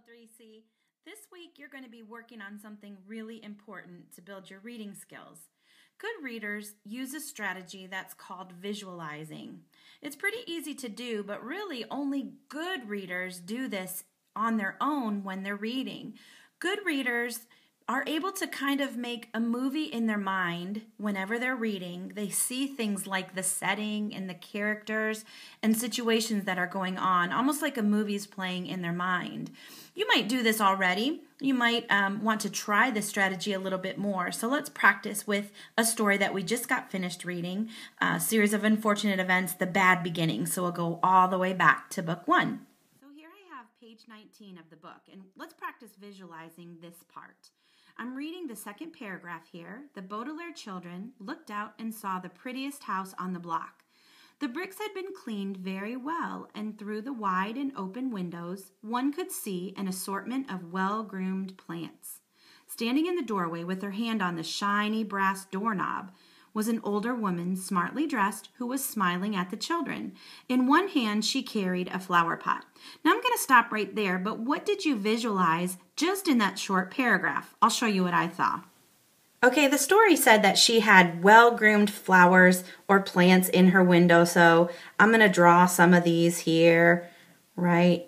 3C. This week you're going to be working on something really important to build your reading skills. Good readers use a strategy that's called visualizing. It's pretty easy to do, but really only good readers do this on their own when they're reading. Good readers are able to kind of make a movie in their mind whenever they're reading. They see things like the setting and the characters and situations that are going on, almost like a movie's playing in their mind. You might do this already. You might want to try this strategy a little bit more. So let's practice with a story that we just got finished reading, a series of unfortunate events, The Bad Beginning. So we'll go all the way back to book 1. So here I have page 19 of the book, and let's practice visualizing this part. I'm reading the second paragraph here. The Baudelaire children looked out and saw the prettiest house on the block. The bricks had been cleaned very well, and through the wide and open windows, one could see an assortment of well-groomed plants. Standing in the doorway with her hand on the shiny brass doorknob was an older woman, smartly dressed, who was smiling at the children. In one hand, she carried a flower pot. Now, I'm going to stop right there, but what did you visualize just in that short paragraph? I'll show you what I saw. Okay, the story said that she had well-groomed flowers or plants in her window, so I'm going to draw some of these here, right?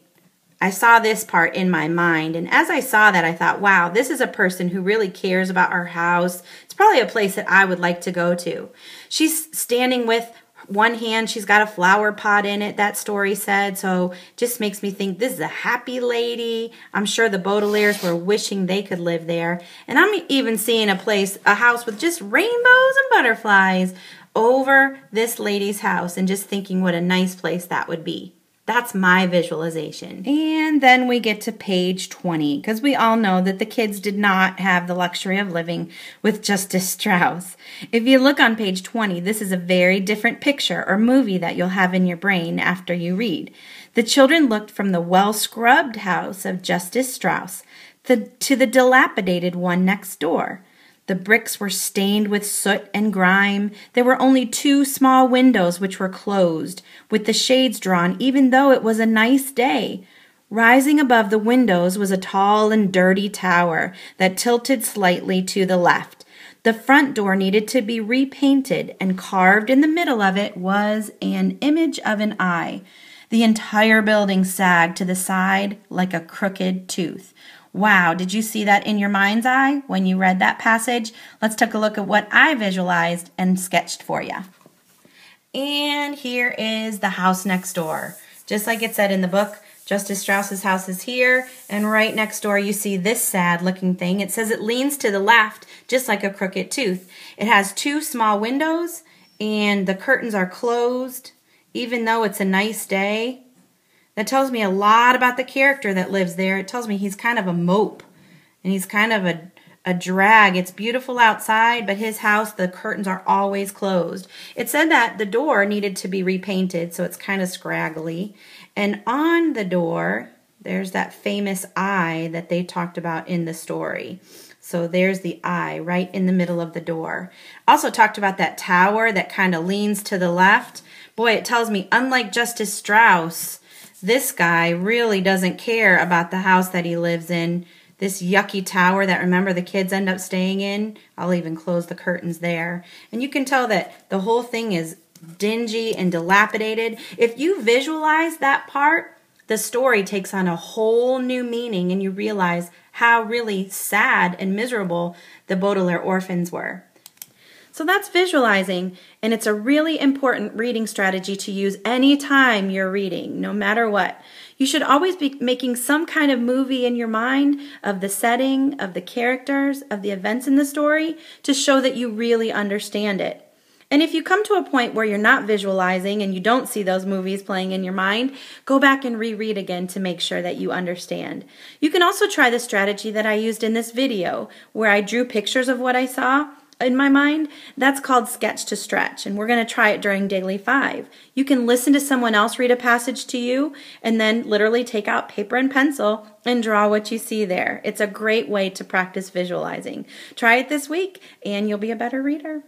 I saw this part in my mind, and as I saw that, I thought, wow, this is a person who really cares about her house. It's probably a place that I would like to go to. She's standing with one hand, she's got a flower pot in it, that story said, so just makes me think this is a happy lady. I'm sure the Baudelaires were wishing they could live there. And I'm even seeing a house with just rainbows and butterflies over this lady's house, and just thinking what a nice place that would be. That's my visualization. And then we get to page 20, because we all know that the kids did not have the luxury of living with Justice Strauss. If you look on page 20, this is a very different picture or movie that you'll have in your brain after you read. The children looked from the well-scrubbed house of Justice Strauss to the dilapidated one next door. The bricks were stained with soot and grime. There were only 2 small windows which were closed, with the shades drawn, even though it was a nice day. Rising above the windows was a tall and dirty tower that tilted slightly to the left. The front door needed to be repainted, and carved in the middle of it was an image of an eye. The entire building sagged to the side like a crooked tooth. Wow, did you see that in your mind's eye when you read that passage? Let's take a look at what I visualized and sketched for you. And here is the house next door. Just like it said in the book, Justice Strauss's house is here, and right next door you see this sad-looking thing. It says it leans to the left, just like a crooked tooth. It has 2 small windows, and the curtains are closed, even though it's a nice day. That tells me a lot about the character that lives there. It tells me he's kind of a mope, and he's kind of a drag. It's beautiful outside, but his house, the curtains are always closed. It said that the door needed to be repainted, so it's kind of scraggly. And on the door, there's that famous eye that they talked about in the story. So there's the eye right in the middle of the door. Also talked about that tower that kind of leans to the left. Boy, it tells me, unlike Justice Strauss, this guy really doesn't care about the house that he lives in. This yucky tower that, remember, the kids end up staying in. I'll even close the curtains there. And you can tell that the whole thing is dingy and dilapidated. If you visualize that part, the story takes on a whole new meaning, and you realize how really sad and miserable the Baudelaire orphans were. So that's visualizing, and it's a really important reading strategy to use anytime you're reading, no matter what. You should always be making some kind of movie in your mind of the setting, of the characters, of the events in the story to show that you really understand it. And if you come to a point where you're not visualizing and you don't see those movies playing in your mind, go back and reread again to make sure that you understand. You can also try the strategy that I used in this video, where I drew pictures of what I saw in my mind. That's called sketch to stretch, and we're going to try it during Daily 5. You can listen to someone else read a passage to you and then literally take out paper and pencil and draw what you see there. It's a great way to practice visualizing. Try it this week and you'll be a better reader.